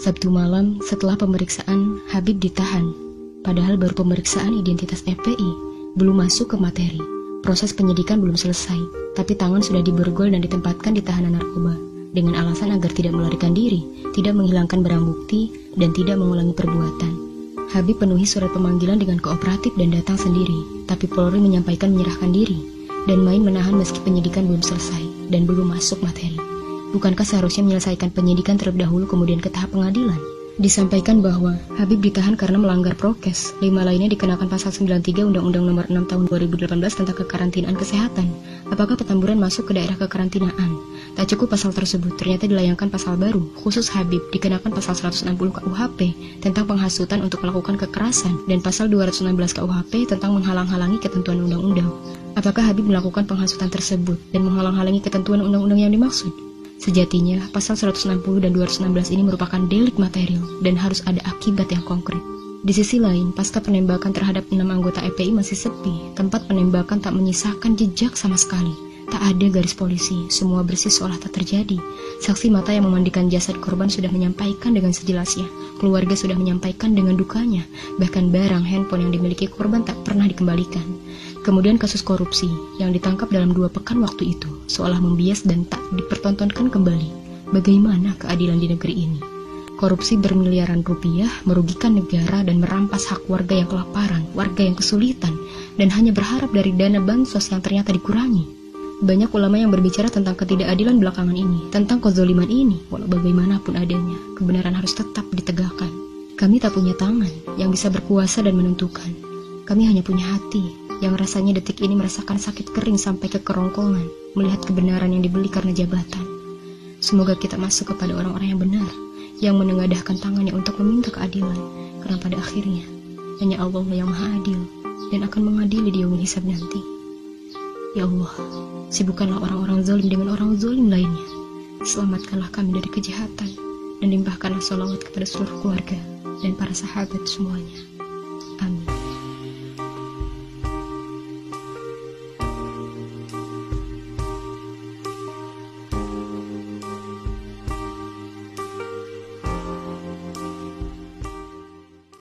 Sabtu malam setelah pemeriksaan, Habib ditahan. Padahal baru pemeriksaan identitas FPI, belum masuk ke materi. Proses penyidikan belum selesai, tapi tangan sudah diborgol dan ditempatkan di tahanan narkoba dengan alasan agar tidak melarikan diri, tidak menghilangkan barang bukti, dan tidak mengulangi perbuatan. Habib penuhi surat pemanggilan dengan kooperatif dan datang sendiri, tapi Polri menyampaikan menyerahkan diri dan main menahan meski penyidikan belum selesai dan belum masuk materi. Bukankah seharusnya menyelesaikan penyidikan terlebih dahulu kemudian ke tahap pengadilan? Disampaikan bahwa Habib ditahan karena melanggar prokes. 5 lainnya dikenakan pasal 93 Undang-Undang Nomor 6 Tahun 2018 tentang kekarantinaan kesehatan. Apakah Petamburan masuk ke daerah kekarantinaan? Tak cukup pasal tersebut, ternyata dilayangkan pasal baru, khusus Habib, dikenakan pasal 160 KUHP tentang penghasutan untuk melakukan kekerasan dan pasal 216 KUHP tentang menghalang-halangi ketentuan undang-undang. Apakah Habib melakukan penghasutan tersebut dan menghalang-halangi ketentuan undang-undang yang dimaksud? Sejatinya, pasal 160 dan 216 ini merupakan delik material dan harus ada akibat yang konkret. Di sisi lain, pasca penembakan terhadap 6 anggota FPI masih sepi, tempat penembakan tak menyisakan jejak sama sekali. Tak ada garis polisi, semua bersih seolah tak terjadi. Saksi mata yang memandikan jasad korban sudah menyampaikan dengan sejelasnya. Keluarga sudah menyampaikan dengan dukanya. Bahkan barang handphone yang dimiliki korban tak pernah dikembalikan. Kemudian kasus korupsi yang ditangkap dalam 2 pekan waktu itu, seolah membias dan tak dipertontonkan kembali. Bagaimana keadilan di negeri ini? Korupsi bermiliaran rupiah merugikan negara dan merampas hak warga yang kelaparan, warga yang kesulitan, dan hanya berharap dari dana bansos yang ternyata dikurangi. Banyak ulama yang berbicara tentang ketidakadilan belakangan ini, tentang kezoliman ini, walau bagaimanapun adanya, kebenaran harus tetap ditegakkan. Kami tak punya tangan yang bisa berkuasa dan menentukan. Kami hanya punya hati yang rasanya detik ini merasakan sakit kering sampai ke kerongkongan, melihat kebenaran yang dibeli karena jabatan. Semoga kita masuk kepada orang-orang yang benar, yang menengadahkan tangannya untuk meminta keadilan, karena pada akhirnya hanya Allah yang maha adil dan akan mengadili di yaumul hisab nanti. Ya Allah, sibukkanlah orang-orang zalim dengan orang zalim lainnya. Selamatkanlah kami dari kejahatan dan limpahkanlah sholawat kepada seluruh keluarga dan para sahabat semuanya.